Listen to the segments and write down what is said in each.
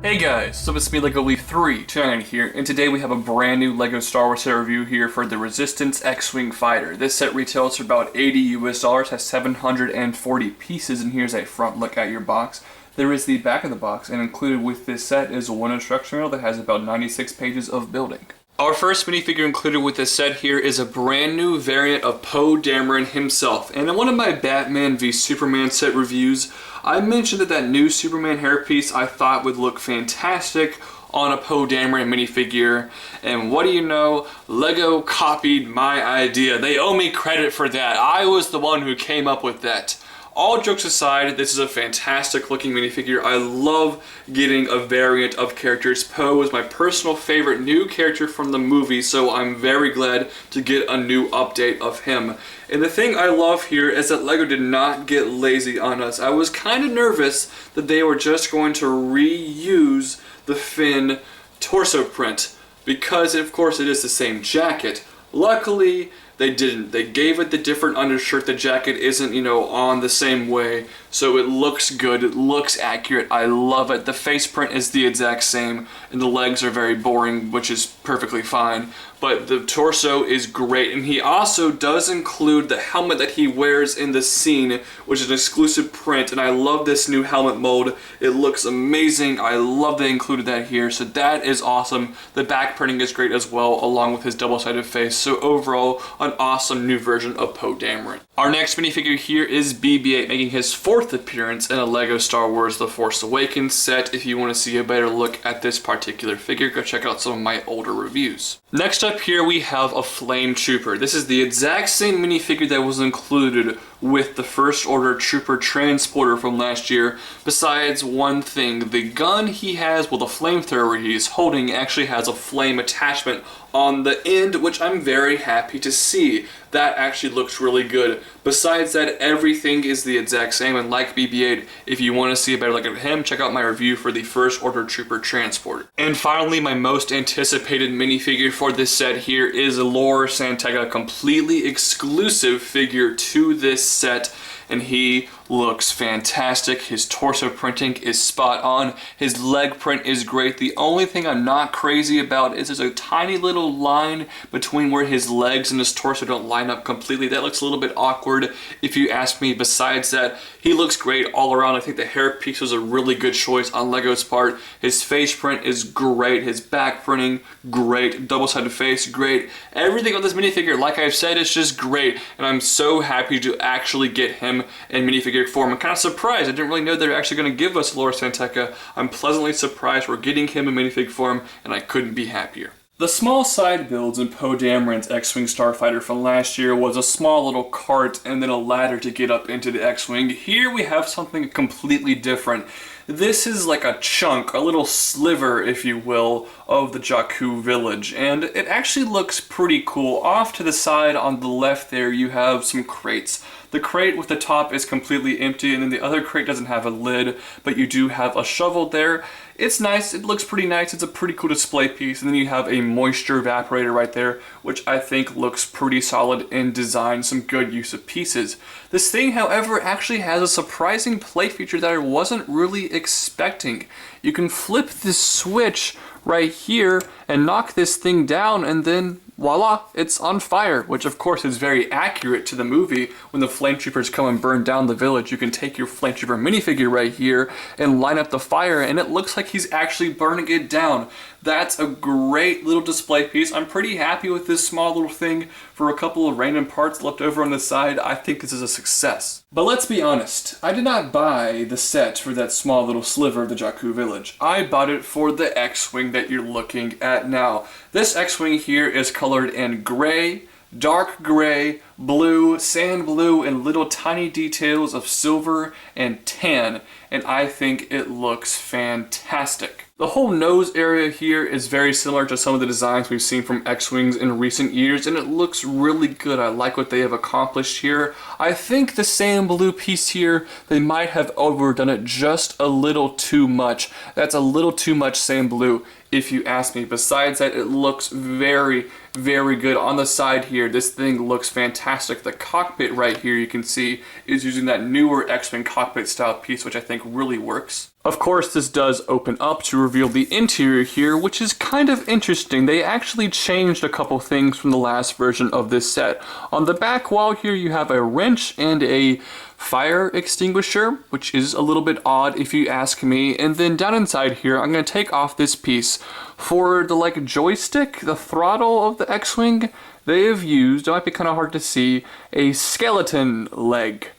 Hey guys, so it's me LEGO Leaf 329 here, and today we have a brand new LEGO Star Wars set review here for the Resistance X-Wing Fighter. This set retails for about $80 US, has 740 pieces, and here's a front look at your box. There is the back of the box, and included with this set is one instruction manual that has about 96 pages of building. Our first minifigure included with this set here is a brand new variant of Poe Dameron himself. And in one of my Batman v Superman set reviews, I mentioned that new Superman hairpiece I thought would look fantastic on a Poe Dameron minifigure. And what do you know? LEGO copied my idea. They owe me credit for that. I was the one who came up with that. All jokes aside, this is a fantastic looking minifigure. I love getting a variant of characters. Poe is my personal favorite new character from the movie, so I'm very glad to get a new update of him. And the thing I love here is that LEGO did not get lazy on us. I was kind of nervous that they were just going to reuse the Finn torso print, because of course it is the same jacket. Luckily, they didn't. They gave it the different undershirt. The jacket isn't, on the same way. So it looks good. It looks accurate. I love it. The face print is the exact same. And the legs are very boring, which is perfectly fine. But the torso is great. And he also does include the helmet that he wears in the scene, which is an exclusive print. And I love this new helmet mold. It looks amazing. I love they included that here. So that is awesome. The back printing is great as well, along with his double-sided face. So overall, an awesome new version of Poe Dameron. Our next minifigure here is BB-8, making his fourth appearance in a LEGO Star Wars The Force Awakens set. If you want to see a better look at this particular figure, go check out some of my older reviews. Next up here we have a Flame Trooper. This is the exact same minifigure that was included with the First Order Trooper transporter from last year, besides one thing. The gun he has, well, the flamethrower he is holding actually has a flame attachment on the end, which I'm very happy to see. That actually looks really good. Besides that, everything is the exact same, and like BB-8, if you want to see a better look at him, check out my review for the First Order Trooper transporter. And finally, my most anticipated minifigure for this set here is Lor San Tekka, completely exclusive figure to this set, and he looks fantastic. His torso printing is spot on. His leg print is great. The only thing I'm not crazy about is there's a tiny little line between where his legs and his torso don't line up completely. That looks a little bit awkward if you ask me. Besides that, he looks great all around. I think the hair piece was a really good choice on LEGO's part. His face print is great. His back printing, great. Double-sided face, great. Everything on this minifigure, like I've said, is just great. And I'm so happy to actually get him in minifigure form. I'm kind of surprised. I didn't really know they were actually going to give us Lor San Tekka. I'm pleasantly surprised we're getting him in minifig form, and I couldn't be happier. The small side builds in Poe Dameron's X-Wing Starfighter from last year was a small little cart and then a ladder to get up into the X-Wing. Here we have something completely different. This is like a chunk, a little sliver, if you will, of the Jakku village, and it actually looks pretty cool. Off to the side on the left there, you have some crates. The crate with the top is completely empty, and then the other crate doesn't have a lid, but you do have a shovel there. It's nice, it looks pretty nice, it's a pretty cool display piece, and then you have a moisture evaporator right there, which I think looks pretty solid in design, some good use of pieces. This thing, however, actually has a surprising play feature that I wasn't really expecting. You can flip this switch right here and knock this thing down, and then voila, it's on fire, which of course is very accurate to the movie. When the flame troopers come and burn down the village, you can take your flame trooper minifigure right here and line up the fire, and it looks like he's actually burning it down. That's a great little display piece. I'm pretty happy with this small little thing. For a couple of random parts left over on the side, I think this is a success. But let's be honest, I did not buy the set for that small little sliver of the Jakku village. I bought it for the X-Wing that you're looking at now. This X-Wing here is colored in gray, dark gray, blue, sand blue, and little tiny details of silver and tan, and I think it looks fantastic. The whole nose area here is very similar to some of the designs we've seen from X-Wings in recent years, and it looks really good. I like what they have accomplished here. I think the sand blue piece here, they might have overdone it just a little too much. That's a little too much sand blue. if you ask me. Besides that, it looks very, very good. On the side here, this thing looks fantastic. The cockpit right here, you can see, is using that newer X-Wing cockpit style piece, which I think really works. Of course, this does open up to reveal the interior here, which is kind of interesting. They actually changed a couple things from the last version of this set. On the back wall here, you have a wrench and a fire extinguisher, which is a little bit odd if you ask me. And then down inside here, I'm going to take off this piece. For the joystick, the throttle of the X-Wing, they have used, it might be kind of hard to see, a skeleton leg.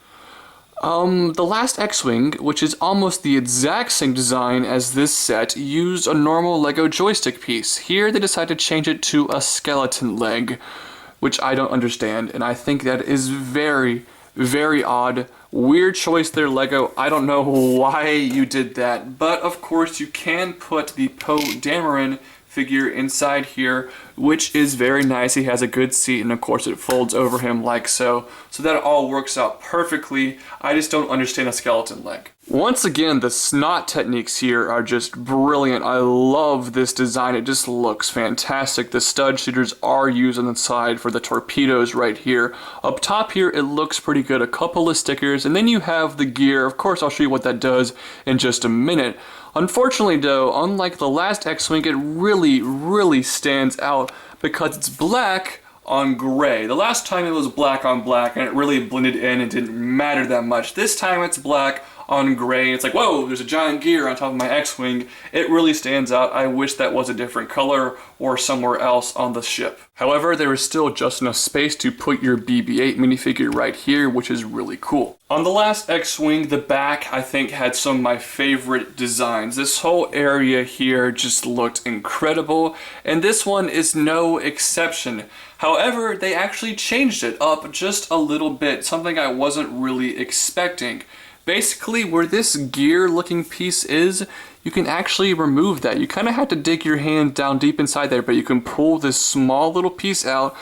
The last X-Wing, which is almost the exact same design as this set, used a normal Lego joystick piece. Here they decided to change it to a skeleton leg, which I don't understand, and I think that is very, very odd. Weird choice there, Lego. I don't know why you did that, but of course you can put the Poe Dameron figure inside here, which is very nice. He has a good seat, and of course it folds over him like so. So that all works out perfectly. I just don't understand a skeleton leg. Once again, the snot techniques here are just brilliant. I love this design. It just looks fantastic. The stud shooters are used on the side for the torpedoes right here. Up top here, it looks pretty good. A couple of stickers, and then you have the gear. Of course, I'll show you what that does in just a minute. Unfortunately though, unlike the last X-Wing, it really stands out because it's black on gray. The last time it was black on black and it really blended in and didn't matter that much. This time it's black on gray. It's like, whoa, there's a giant gear on top of my X-Wing. It really stands out. I wish that was a different color or somewhere else on the ship. However, there is still just enough space to put your BB-8 minifigure right here, which is really cool. On the last X-Wing, the back, I think, had some of my favorite designs. This whole area here just looked incredible, and this one is no exception. However, they actually changed it up just a little bit, something I wasn't really expecting. Basically, where this gear looking piece is, you can actually remove that. You kind of have to dig your hand down deep inside there, but you can pull this small little piece out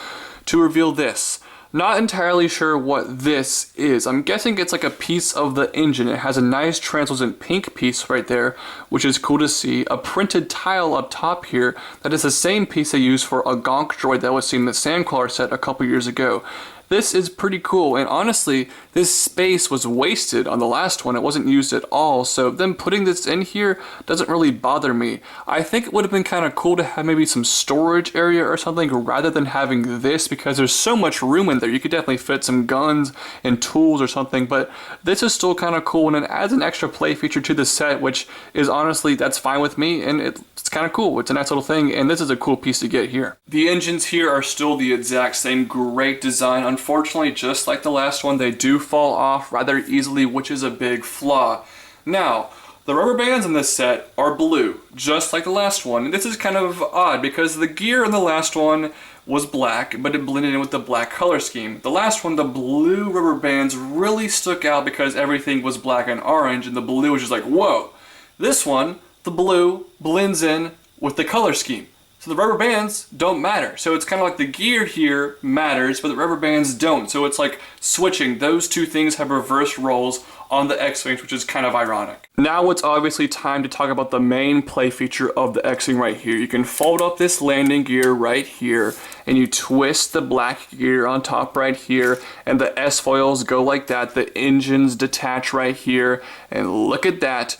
to reveal this. Not entirely sure what this is. I'm guessing it's like a piece of the engine. It has a nice translucent pink piece right there, which is cool to see. A printed tile up top here that is the same piece they used for a Gonk droid that was seen in the Sandcrawler set a couple years ago. This is pretty cool, and honestly, this space was wasted on the last one. It wasn't used at all, so them putting this in here doesn't really bother me. I think it would have been kind of cool to have maybe some storage area or something rather than having this, because there's so much room in there. You could definitely fit some guns and tools or something, but this is still kind of cool, and it adds an extra play feature to the set, which is honestly, that's fine with me, and it's kind of cool. It's a nice little thing, and this is a cool piece to get here. The engines here are still the exact same great design. Unfortunately, just like the last one, they do fall off rather easily, which is a big flaw. Now, the rubber bands in this set are blue, just like the last one. And this is kind of odd because the gear in the last one was black, but it blended in with the black color scheme. The last one, the blue rubber bands really stuck out because everything was black and orange, and the blue was just like, whoa. This one, the blue blends in with the color scheme. So the rubber bands don't matter. So it's kind of like the gear here matters, but the rubber bands don't. So it's like switching. Those two things have reverse roles on the X-Wings, which is kind of ironic. Now it's obviously time to talk about the main play feature of the X-Wing right here. You can fold up this landing gear right here, and you twist the black gear on top right here, and the S-foils go like that. The engines detach right here, and look at that.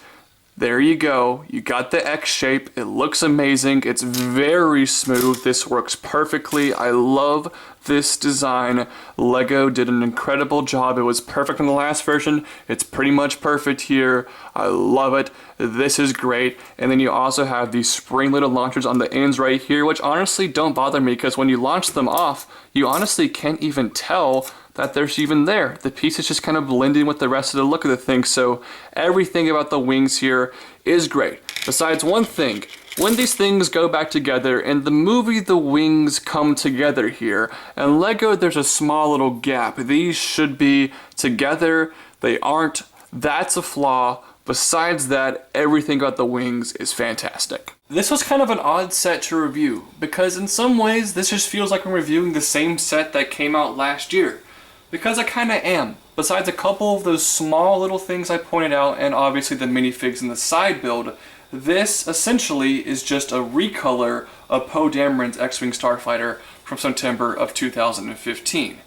There you go. You got the X shape. It looks amazing. It's very smooth. This works perfectly. I love this design. Lego did an incredible job. It was perfect in the last version. It's pretty much perfect here. I love it. This is great. And then you also have these spring-loaded launchers on the ends right here, which honestly don't bother me because when you launch them off, you honestly can't even tell that there's even there. The pieces just kind of blend in with the rest of the look of the thing, so everything about the wings here is great. Besides one thing, when these things go back together, in the movie the wings come together here, and Lego there's a small little gap. These should be together, they aren't. That's a flaw. Besides that, everything about the wings is fantastic. This was kind of an odd set to review, because in some ways this just feels like I'm reviewing the same set that came out last year. Because I kind of am. Besides a couple of those small little things I pointed out, and obviously the minifigs in the side build, This essentially is just a recolor of Poe Dameron's X-Wing Starfighter from September of 2015.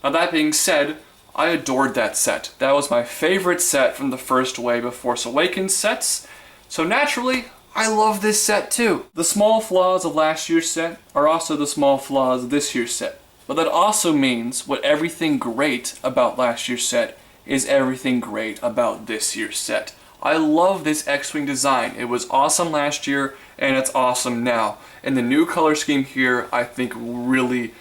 Now that being said, I adored that set. That was my favorite set from the first wave of Force Awakens sets, so naturally, I love this set too. The small flaws of last year's set are also the small flaws of this year's set. But that also means what everything great about last year's set is everything great about this year's set. I love this X-Wing design. It was awesome last year, and it's awesome now. And the new color scheme here, I think really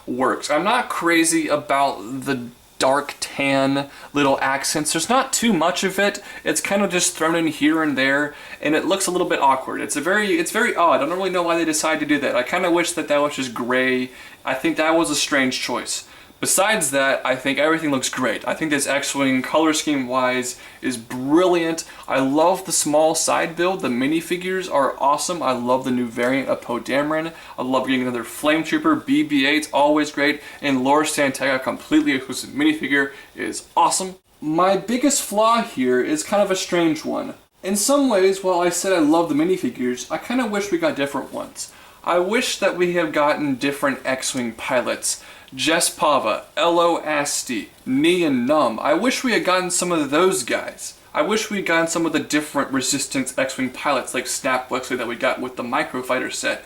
works. I'm not crazy about the dark tan little accents. There's not too much of it. It's kind of just thrown in here and there, and it looks a little bit awkward. It's very odd. I don't really know why they decided to do that. I kind of wish that was just gray. I think that was a strange choice. Besides that, I think everything looks great. I think this X-Wing color scheme wise is brilliant. I love the small side build. The minifigures are awesome. I love the new variant of Poe Dameron. I love getting another Flame Trooper. BB-8's always great. And Lord Santega, completely exclusive minifigure, is awesome. My biggest flaw here is kind of a strange one. In some ways, while I said I love the minifigures, I kind of wish we got different ones. I wish that we have gotten different X-Wing pilots. Jess Pava, Elo Asti, Neon Numb. I wish we had gotten some of those guys. I wish we had gotten some of the different Resistance X-Wing pilots like Snap Wexley that we got with the Microfighter set.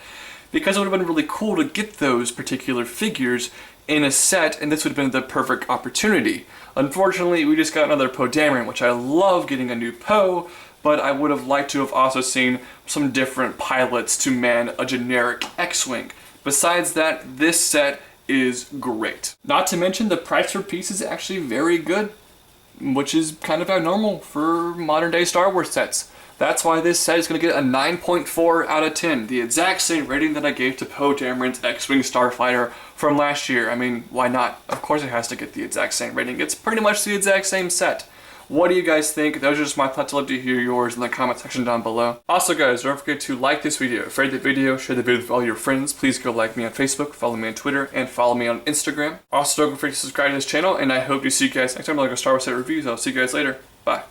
Because it would have been really cool to get those particular figures in a set, and this would have been the perfect opportunity. Unfortunately, we just got another Poe Dameron, which I love getting a new Poe, but I would have liked to have also seen some different pilots to man a generic X-Wing. Besides that, this set is great. Not to mention the price per piece is actually very good, which is kind of abnormal for modern day Star Wars sets. That's why this set is going to get a 9.4 out of 10, the exact same rating that I gave to Poe Dameron's X-Wing Starfighter from last year. I mean, why not? Of course it has to get the exact same rating. It's pretty much the exact same set. What do you guys think? Those are just my thoughts. I'd love to hear yours in the comment section down below. Also guys, don't forget to like this video. If you liked the video, share the video with all your friends. Please go like me on Facebook, follow me on Twitter, and follow me on Instagram. Also don't forget to subscribe to this channel, and I hope to see you guys next time with like a Star Wars set reviews. I'll see you guys later. Bye.